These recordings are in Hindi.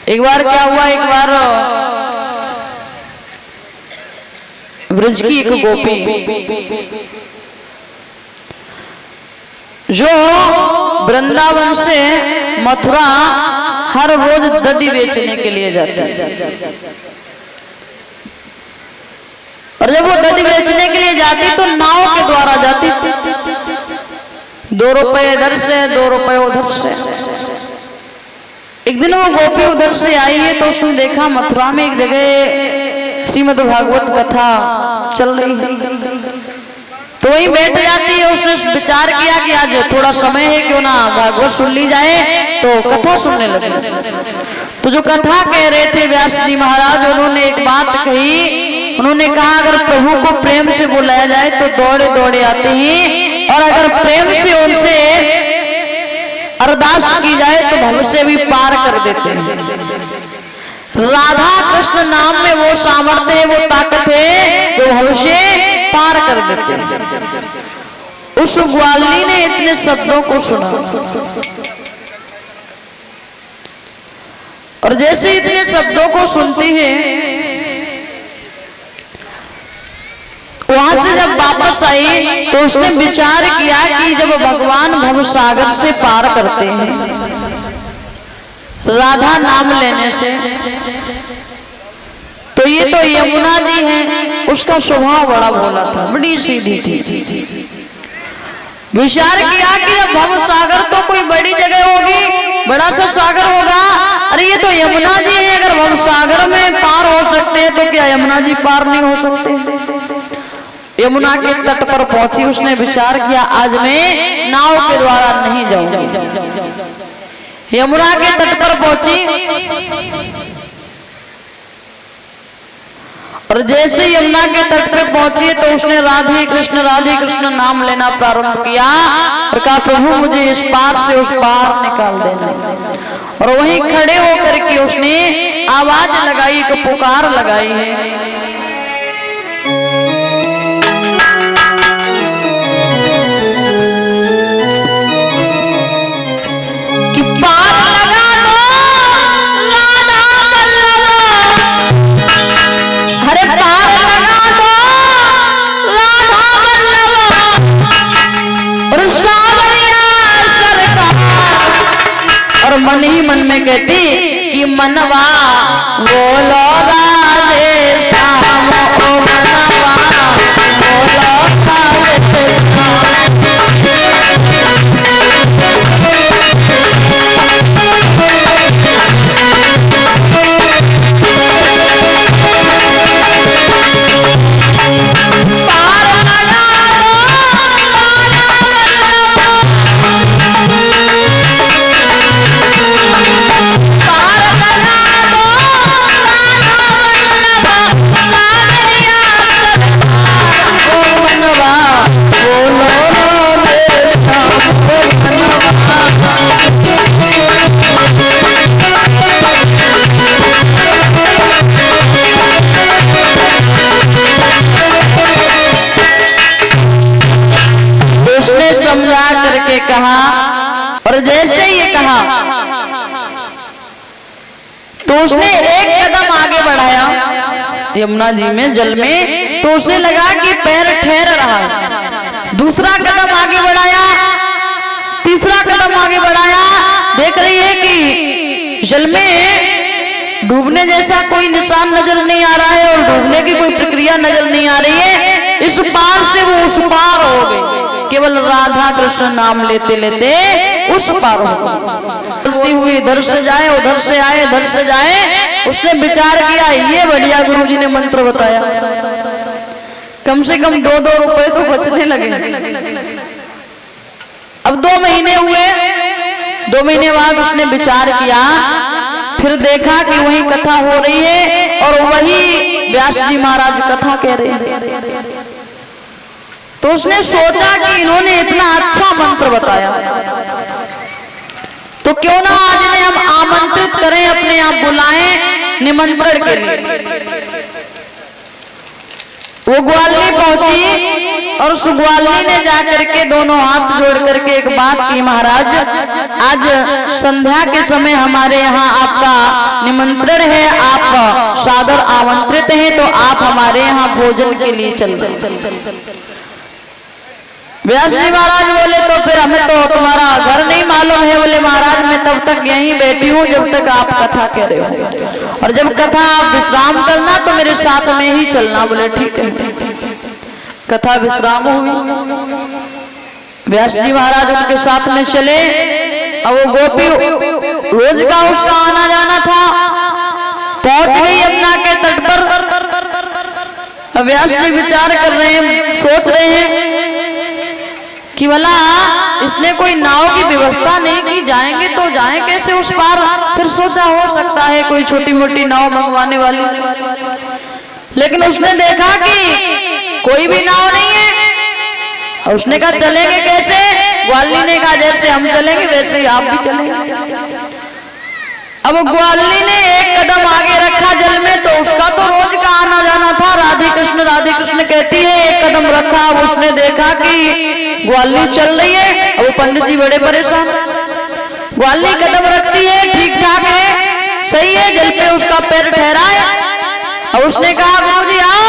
एक बार क्या हुआ, एक बार ब्रज की एक गोपी जो वृंदावन से मथुरा हर रोज दधी बेचने के लिए जाती है, और जब वो दधी बेचने के लिए जाती तो नाव के द्वारा जाती थी। 2 रुपए इधर से 2 रुपए उधर से। एक दिन वो गोपी उधर से आई है तो उसने देखा मथुरा में एक जगह श्रीमद् भागवत कथा चल रही है, तो वही बैठ जाती है। उसने विचार किया कि आज थोड़ा समय है, क्यों ना भागवत सुन ली जाए, तो कथा सुनने लगी। तो जो कथा कह रहे थे व्यास जी महाराज, उन्होंने एक बात कही। उन्होंने कहा अगर प्रभु को प्रेम से बुलाया जाए तो दौड़े दौड़े आते हैं, और अगर प्रेम से उनसे अरदास की जाए तो भविष्य भी पार कर देते हैं। राधा कृष्ण नाम में वो सामर्थ्य है, वो ताकत है जो भविष्य पार कर देते हैं। उस ग्वालिनी ने इतने शब्दों को सुना, और जैसे इतने शब्दों को सुनती है, वहां से जब वापस आई तो उसने विचार किया कि जब भगवान भवसागर से पार करते हैं राधा नाम लेने से, तो ये तो यमुना जी हैं, उसका स्वभाव बड़ा भोला था, बड़ी सीधी थी। विचार किया कि जब भवसागर तो कोई बड़ी जगह होगी, बड़ा सा सागर होगा, अरे ये तो यमुना जी है, अगर भवसागर में पार हो सकते हैं तो क्या यमुना जी पार नहीं हो सकते। यमुना के तट पर पहुंची, उसने विचार किया आज मैं नाव के द्वारा नहीं जाऊंगी। यमुना के तट पर पहुंची, और जैसे यमुना के तट पर पहुंची तो उसने राधे कृष्ण नाम लेना प्रारंभ किया, और कहा प्रभु मुझे इस पार से उस पार निकाल देना। और वहीं खड़े होकर के उसने आवाज लगाई, एक पुकार लगाई है, मन ही मन में कहती कि मनवा बोलो राधे श्याम, ओ मनवा बोलो राधे कहा। और जैसे ये कहा तो उसने एक कदम आगे बढ़ाया यमुना जी में जल में, तो उसे लगा कि पैर ठहर रहा है। दूसरा कदम आगे बढ़ाया, तीसरा कदम आगे बढ़ाया, देख रही है कि जल में डूबने जैसा कोई निशान नजर नहीं आ रहा है, और डूबने की कोई प्रक्रिया नजर नहीं आ रही है। इस पार से वो उस पार हो गई, केवल राधा कृष्ण नाम लेते लेते उस पार हो गई। चलती हुई इधर से जाए उधर से आए, इधर से जाए। उसने विचार किया ये बढ़िया गुरुजी ने मंत्र बताया, कम से कम 2-2 रुपए तो बचने लगे। अब 2 महीने हुए, 2 महीने बाद उसने विचार किया, फिर देखा कि वही कथा हो रही है और वही व्यास जी महाराज कथा कह रहे हैं। तो उसने सोचा कि इन्होंने इतना अच्छा मंत्र बताया, तो क्यों ना आज इन्हें हम आमंत्रित करें, अपने आप बुलाएं निमंत्रण के लिए। वो ग्वाली पहुंची और उस ग्वाली ने जाकर के दोनों हाथ जोड़ करके एक बात की, महाराज आज संध्या के समय हमारे यहाँ आपका निमंत्रण है, आप सादर आमंत्रित हैं, तो आप हमारे यहाँ भोजन के लिए चल। व्यास जी महाराज बोले तो फिर हमें तो तुम्हारा घर नहीं मालूम है। बोले महाराज मैं तब तक यहीं बैठी हूँ जब तक आप कथा कह रहे हो, और जब कथा आप विश्राम करना तो मेरे साथ में ही चलना। बोले ठीक है। कथा विश्राम हुई, व्यास जी महाराज उनके साथ में चले। अब वो गोपी रोज का उसका आना जाना था, पहुंच गई यमुना के तट पर। अब व्यास जी विचार कर रहे हैं, सोच रहे हैं कि भला इसने कोई नाव की व्यवस्था नहीं की, जाएंगे तो जाएं कैसे उस पार। फिर सोचा हो सकता है कोई छोटी मोटी नाव मंगवाने वाली, लेकिन उसने देखा कि कोई भी नाव नहीं है। और उसने कहा चलेंगे कैसे? ग्वाली ने कहा जैसे हम चलेंगे वैसे ही आप भी चलेंगे। अब ग्वाली ने एक कदम आगे रखा जल में, तो उसका तो रोज का आना जाना था। राधे कृष्ण कहती है एक कदम रखा। अब उसने देखा कि ग्वाली चल रही है। अब पंडित जी बड़े परेशान। ग्वाली कदम रखती है, ठीक ठाक है, सही है, जल पे उसका पैर ठहरा है। अब उसने कहा गुरुजी आओ।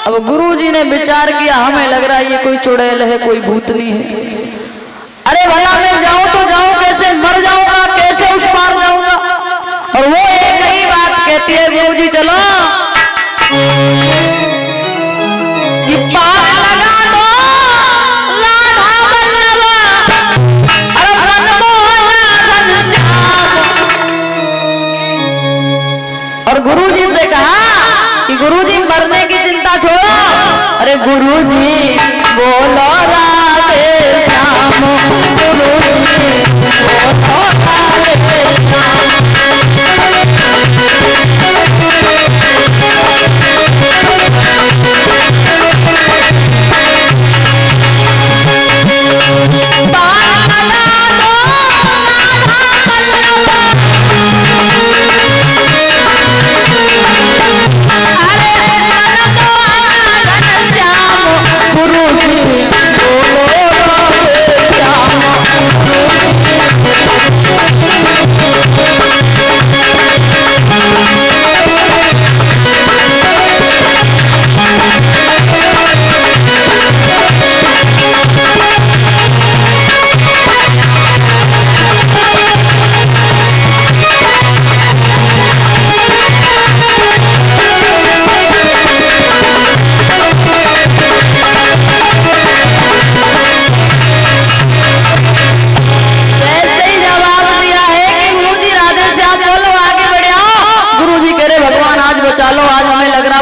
अब गुरुजी ने विचार किया, हमें लग रहा है ये कोई चुड़ैल है, कोई भूतनी है। अरे भला मैं जाऊं तो जाऊं कैसे, मर जाऊंगा कैसे, उस पार जाऊंगा। और वो एक ही बात कहती है गुरुजी चलो कि पार लगा दो राधा वल्लभा, अरे मनमोहना घनश्याम। और गुरुजी से कहा कि गुरुजी मरने की चिंता छोड़ो। अरे गुरुजी बोलो राधे श्याम, गुरुजी बोलो राधे श्याम।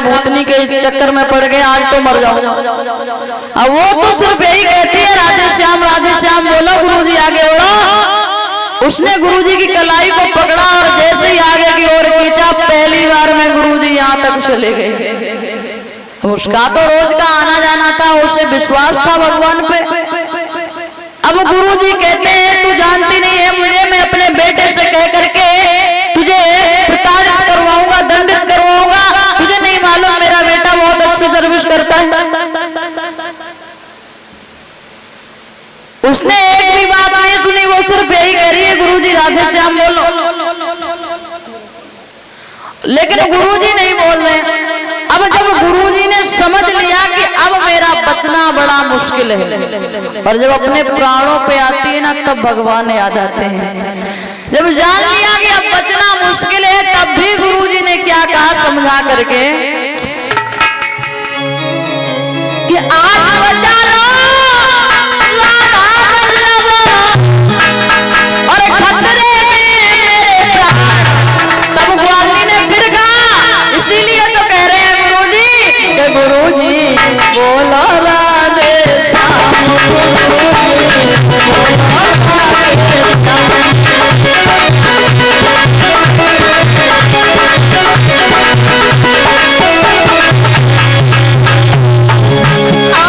भूतनी के चक्कर में पड़ गए, आज तो मर जाओ। अब वो तो सिर्फ यही कहती है राधे श्याम बोलो, गुरुजी आगे बढ़ो। उसने गुरुजी की कलाई को पकड़ा और जैसे ही आगे की ओर खींचा, पहली बार में गुरुजी यहाँ तक चले गए। उसका तो रोज का आना जाना था, उसे विश्वास था भगवान पे। अब गुरुजी कहते हैं तू जानती नहीं है मुझे, मैं अपने बेटे से कह करके तुझे प्रताड़ित करवाऊंगा, दंडित करवाऊंगा। तुझे नहीं मालूम मेरा बेटा बहुत अच्छी सर्विस करता है। उसने एक भी बात नहीं सुनी, वो सिर्फ यही कह रही है गुरुजी राधे श्याम बोलो। लेकिन गुरुजी नहीं बोल रहे। अब जब गुरुजी ने समझ लिया कि अब मेरा बचना बड़ा मुश्किल है, और जब अपने प्राणों पे आती है ना तब भगवान याद आते हैं। जब जान लिया कि अब बचना मुश्किल है, तब भी गुरुजी ने क्या कहा समझा करके कि आज बचा लो राधा वल्लभा, और खतरे में मेरे प्राण। तब ग्वाली ने फिर कहा, इसीलिए तो कह रहे हैं गुरुजी कि गुरुजी बोलो राधे श्याम, गुरुजी बोलो राधे श्याम।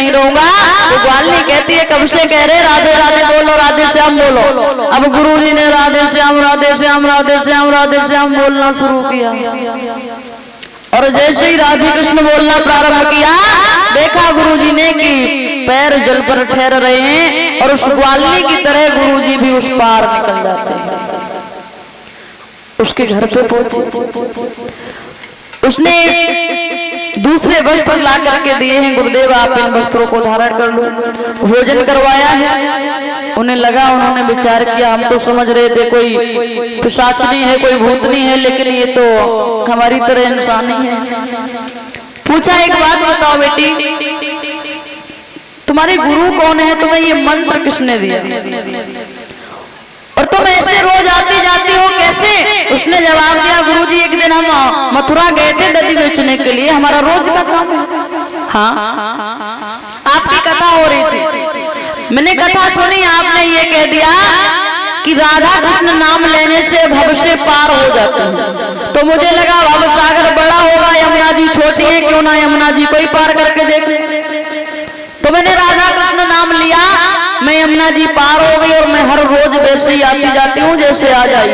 नहीं रहूंगा। तो ग्वालिनी कहती है कब से कह रहे राधे राधे बोलो, राधे श्याम बोलो। अब गुरुजी ने राधे श्याम राधे श्याम राधे श्याम राधे श्याम बोलना शुरू किया, और जैसे ही राधे कृष्ण बोलना प्रारंभ किया, देखा गुरुजी ने कि पैर जल पर ठहर रहे हैं, और उस ग्वालिनी की तरह गुरुजी भी उस पार निकल जाते हैं। उसके घर पे पहुंचे, उसने दूसरे वस्त्र ला करके दिए हैं, गुरुदेव आप इन वस्त्रों को धारण कर लो। भोजन करवाया है, उन्हें लगा, उन्होंने विचार किया हम तो समझ रहे थे कोई पिशाचनी है, कोई भूतनी है, लेकिन ये तो हमारी तरह इंसान ही है। पूछा एक बात बताओ बेटी, तुम्हारे गुरु कौन है, तुम्हें ये मंत्र किसने दिया, और तुम ऐसे रोज आती जाती हो कैसे? उसने जवाब दिया गुरुजी एक दिन हम मथुरा गए थे दधी बेचने के लिए, हमारा रोज का काम है। हाँ, आपकी कथा हो रही थी, मैंने कथा सुनी, आपने ये कह दिया कि राधा कृष्ण नाम लेने से भव से पार हो जाते हैं। तो मुझे लगा भव सागर बड़ा होगा, यमुना जी छोटी है, क्यों ना यमुना जी को ही पार करके देख ले। तो मैंने राधा कृष्ण नाम लिया, मैं यमुना जी पार हो गई, और मैं हर रोज वैसे ही आती जाती हूँ जैसे आ जाई।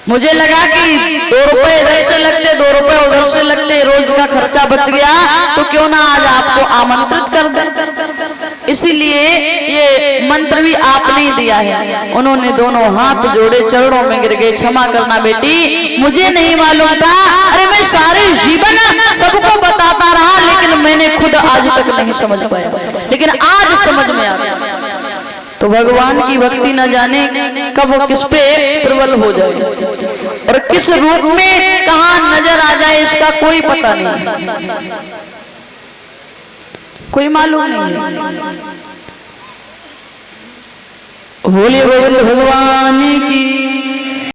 मुझे लगा कि 2 रुपए इधर से लगते, 2 रुपए उधर से लगते, रोज का खर्चा बच गया, तो क्यों ना आज आपको आमंत्रित कर दे। इसीलिए ये मंत्र भी आपने ही दिया है। उन्होंने दोनों हाथ जोड़े, चरणों में गिर गए, क्षमा करना बेटी, मुझे नहीं मालूम था। अरे मैं सारे जीवन सबको बताता रहा, लेकिन मैंने खुद आज तक नहीं समझ पाया, लेकिन आज समझ में आ गया। तो भगवान की भक्ति न जाने कब वो किस पे प्रबल हो जाए, और किस रूप में कहां नजर आ जाए, इसका कोई पता नहीं, कोई मालूम नहीं है। बोलिए गोविंद भगवान